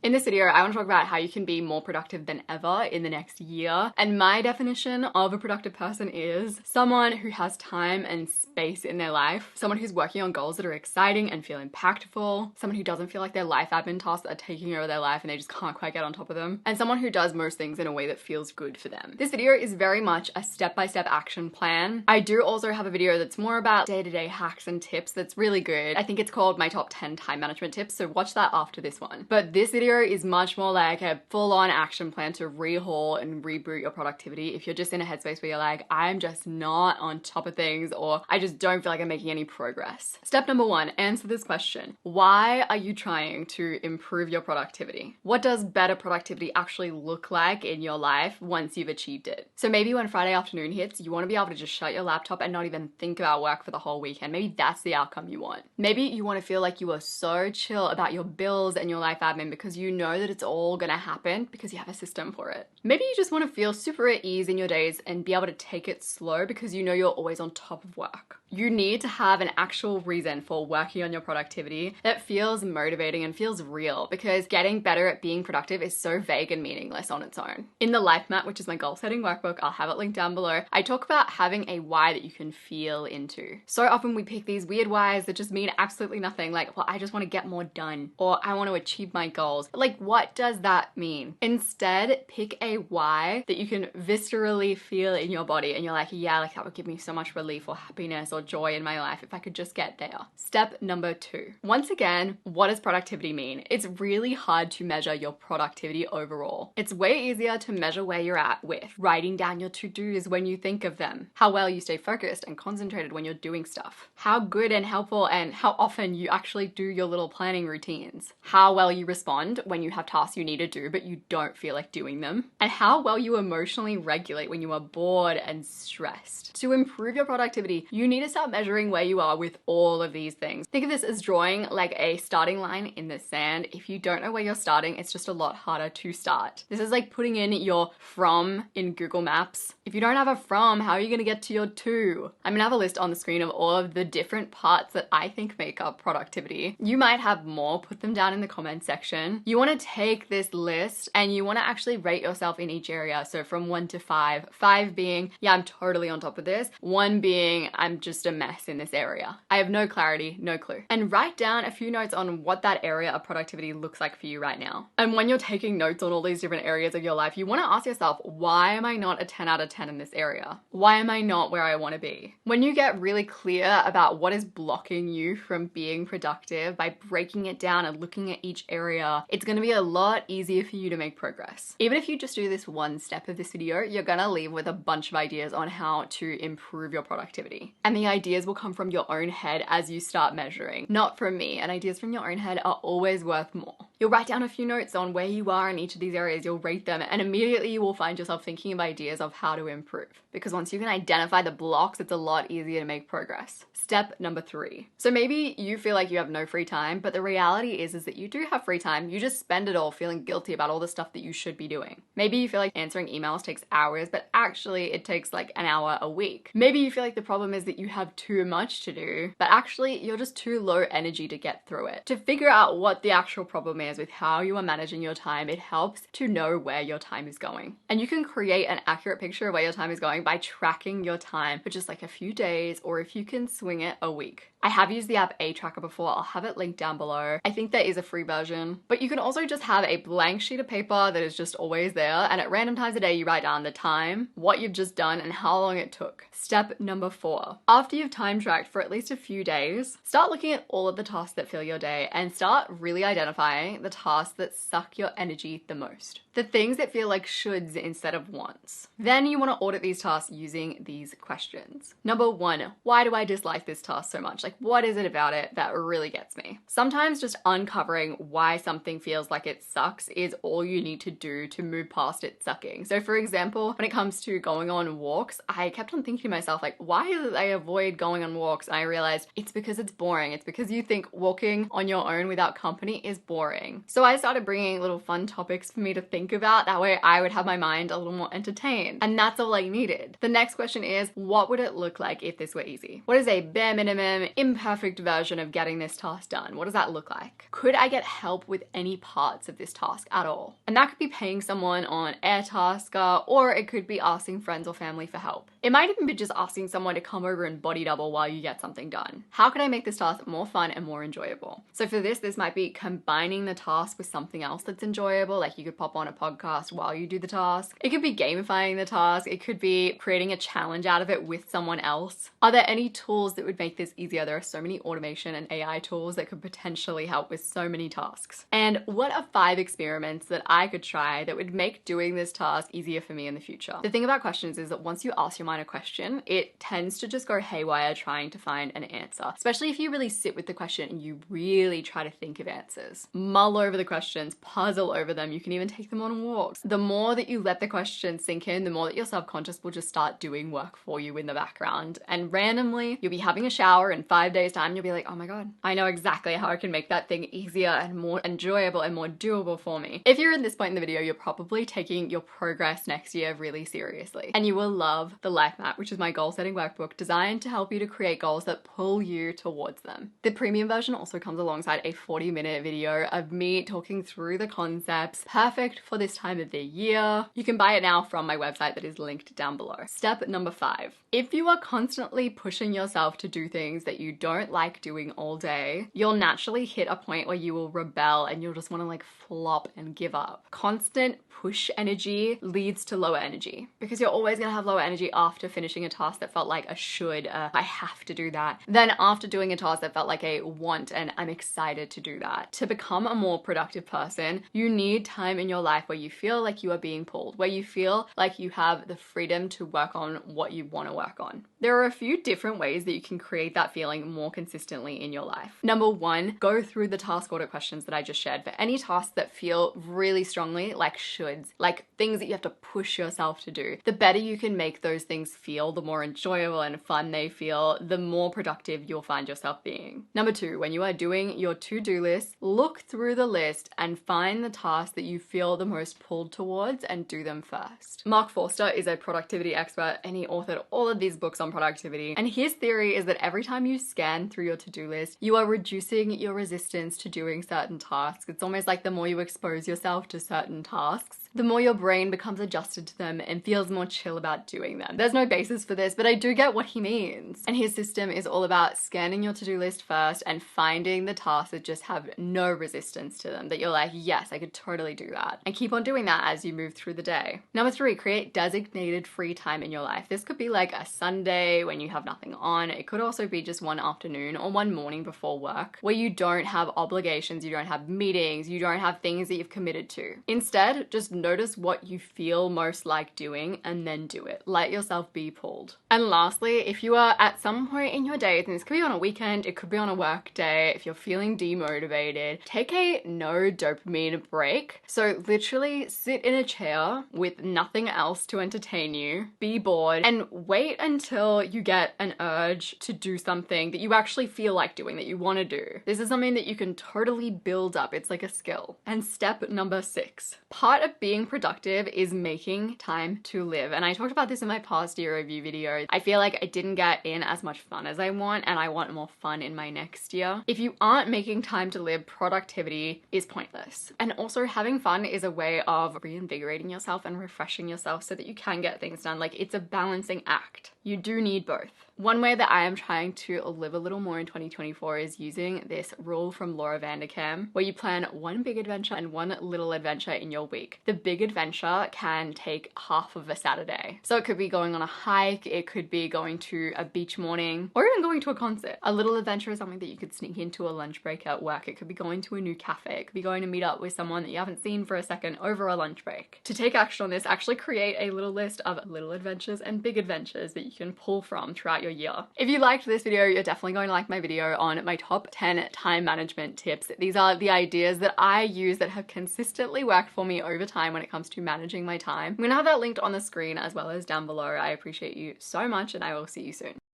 In this video, I want to talk about how you can be more productive than ever in the next year. And my definition of a productive person is someone who has time and space in their life, someone who's working on goals that are exciting and feel impactful, someone who doesn't feel like their life admin tasks are taking over their life and they just can't quite get on top of them, and someone who does most things in a way that feels good for them. This video is very much a step-by-step action plan. I do also have a video that's more about day-to-day hacks and tips that's really good. I think it's called My Top 10 Time Management Tips, so watch that after this one. But this video is much more like a full-on action plan to rehaul and reboot your productivity if you're just in a headspace where you're like, I'm just not on top of things, or I just don't feel like I'm making any progress. Step number one, answer this question. Why are you trying to improve your productivity? What does better productivity actually look like in your life once you've achieved it? So maybe when Friday afternoon hits, you want to be able to just shut your laptop and not even think about work for the whole weekend. Maybe that's the outcome you want. Maybe you want to feel like you are so chill about your bills and your life admin because you know that it's all gonna happen because you have a system for it. Maybe you just want to feel super at ease in your days and be able to take it slow because you know you're always on top of work. You need to have an actual reason for working on your productivity that feels motivating and feels real, because getting better at being productive is so vague and meaningless on its own. In the Life Map, which is my goal setting workbook, I'll have it linked down below, I talk about having a why that you can feel into. So often we pick these weird whys that just mean absolutely nothing, like, well, I just want to get more done, or I want to achieve my goals. But like, what does that mean? Instead, pick a why that you can viscerally feel in your body and you're like, yeah, like that would give me so much relief or happiness or joy in my life if I could just get there. Step number two. Once again, what does productivity mean? It's really hard to measure your productivity overall. It's way easier to measure where you're at with writing down your to-dos when you think of them, how well you stay focused and concentrated when you're doing stuff, how good and helpful and how often you actually do your little planning routines, how well you respond when you have tasks you need to do but you don't feel like doing them, and how well you emotionally regulate when you are bored and stressed. To improve your productivity, you need to start measuring where you are with all of these things. Think of this as drawing like a starting line in the sand. If you don't know where you're starting, it's just a lot harder to start. This is like putting in your from in Google Maps. If you don't have a from, how are you gonna get to your to? I'm gonna have a list on the screen of all of the different parts that I think make up productivity. You might have more, put them down in the comment section. You wanna take this list and you wanna actually rate yourself in each area. So from 1 to 5, 5 being, yeah, I'm totally on top of this. 1 being, I'm just a mess in this area. I have no clarity, no clue. And write down a few notes on what that area of productivity looks like for you right now. And when you're taking notes on all these different areas of your life, you want to ask yourself, why am I not a 10 out of 10 in this area? Why am I not where I want to be? When you get really clear about what is blocking you from being productive by breaking it down and looking at each area, it's going to be a lot easier for you to make progress. Even if you just do this one step of this video, you're going to leave with a bunch of ideas on how to improve your productivity. And the ideas will come from your own head as you start measuring, not from me. And ideas from your own head are always worth more. You'll write down a few notes on where you are in each of these areas, you'll rate them, and immediately you will find yourself thinking of ideas of how to improve. Because once you can identify the blocks, it's a lot easier to make progress. Step number 3. So maybe you feel like you have no free time, but the reality is that you do have free time. You just spend it all feeling guilty about all the stuff that you should be doing. Maybe you feel like answering emails takes hours, but actually it takes like an hour a week. Maybe you feel like the problem is that you have too much to do, but actually you're just too low energy to get through it. To figure out what the actual problem is with how you are managing your time, it helps to know where your time is going. And you can create an accurate picture of where your time is going by tracking your time for just like a few days, or if you can swing it, a week. I have used the app A Tracker before. I'll have it linked down below. I think there is a free version, but you can also just have a blank sheet of paper that is just always there, and at random times a day you write down the time, what you've just done, and how long it took. Step number 4. After you've time tracked for at least a few days, start looking at all of the tasks that fill your day and start really identifying the tasks that suck your energy the most. The things that feel like shoulds instead of wants. Then you want to audit these tasks using these questions. Number 1, why do I dislike this task so much? Like, what is it about it that really gets me? Sometimes just uncovering why something feels like it sucks is all you need to do to move past it sucking. So for example, when it comes to going on walks, I kept on thinking to myself, like, why is it I avoid going on walks? And I realized it's because it's boring. It's because you think walking on your own without company is boring. So I started bringing little fun topics for me to think think about. That way I would have my mind a little more entertained. And that's all I needed. The next question is, what would it look like if this were easy? What is a bare minimum, imperfect version of getting this task done? What does that look like? Could I get help with any parts of this task at all? And that could be paying someone on Airtasker, or it could be asking friends or family for help. It might even be just asking someone to come over and body double while you get something done. How can I make this task more fun and more enjoyable? So for this might be combining the task with something else that's enjoyable, like you could pop on a podcast while you do the task. It could be gamifying the task. It could be creating a challenge out of it with someone else. Are there any tools that would make this easier? There are so many automation and AI tools that could potentially help with so many tasks. And what are 5 experiments that I could try that would make doing this task easier for me in the future? The thing about questions is that once you ask your mind a question, it tends to just go haywire trying to find an answer, especially if you really sit with the question and you really try to think of answers. Mull over the questions, puzzle over them. You can even take them on walks. The more that you let the question sink in, the more that your subconscious will just start doing work for you in the background. And randomly, you'll be having a shower in 5 days' time. You'll be like, oh my God, I know exactly how I can make that thing easier and more enjoyable and more doable for me. If you're in this point in the video, you're probably taking your progress next year really seriously. And you will love the Life Map, which is my goal setting workbook designed to help you to create goals that pull you towards them. The premium version also comes alongside a 40-minute video of me talking through the concepts, perfect for this time of the year. You can buy it now from my website that is linked down below. Step number 5. If you are constantly pushing yourself to do things that you don't like doing all day, you'll naturally hit a point where you will rebel and you'll just want to like flop and give up. Constant push energy leads to lower energy because you're always going to have lower energy after finishing a task that felt like a should, I have to do that. Then after doing a task that felt like a want and I'm excited to do that. To become a more productive person, you need time in your life where you feel like you are being pulled, where you feel like you have the freedom to work on what you want to work on. There are a few different ways that you can create that feeling more consistently in your life. Number 1, go through the task audit questions that I just shared for any tasks that feel really strongly like shoulds, like things that you have to push yourself to do. The better you can make those things feel, the more enjoyable and fun they feel, the more productive you'll find yourself being. Number 2, when you are doing your to-do list, look through the list and find the tasks that you feel the most pulled towards and do them first. Mark Forster is a productivity expert and he authored all of these books on productivity. And his theory is that every time you scan through your to-do list, you are reducing your resistance to doing certain tasks. It's almost like the more you expose yourself to certain tasks, the more your brain becomes adjusted to them and feels more chill about doing them. There's no basis for this, but I do get what he means. And his system is all about scanning your to-do list first and finding the tasks that just have no resistance to them, that you're like, yes, I could totally do that. And keep on doing that as you move through the day. Number 3, create designated free time in your life. This could be like a Sunday when you have nothing on. It could also be just one afternoon or one morning before work where you don't have obligations, you don't have meetings, you don't have things that you've committed to. Instead, just notice what you feel most like doing and then do it. Let yourself be pulled. And lastly, if you are at some point in your day, and this could be on a weekend, it could be on a work day, if you're feeling demotivated, take a no dopamine break. So literally sit in a chair with nothing else to entertain you, be bored, and wait until you get an urge to do something that you actually feel like doing, that you want to do. This is something that you can totally build up. It's like a skill. And step number 6. Part of being productive is making time to live. And I talked about this in my past year review video. I feel like I didn't get in as much fun as I want, and I want more fun in my next year. If you aren't making time to live, productivity is pointless. And also having fun is a way of reinvigorating yourself and refreshing yourself so that you can get things done. Like, it's a balancing act. You do need both. One way that I am trying to live a little more in 2024 is using this rule from Laura Vanderkam, where you plan one big adventure and one little adventure in your week. The big adventure can take half of a Saturday. So it could be going on a hike, it could be going to a beach morning, or even going to a concert. A little adventure is something that you could sneak into a lunch break at work. It could be going to a new cafe. It could be going to meet up with someone that you haven't seen for a second over a lunch break. To take action on this, actually create a little list of little adventures and big adventures that you can pull from throughout your year. If you liked this video, you're definitely going to like my video on my top 10 time management tips. These are the ideas that I use that have consistently worked for me over time when it comes to managing my time. I'm gonna have that linked on the screen as well as down below. I appreciate you so much and I will see you soon.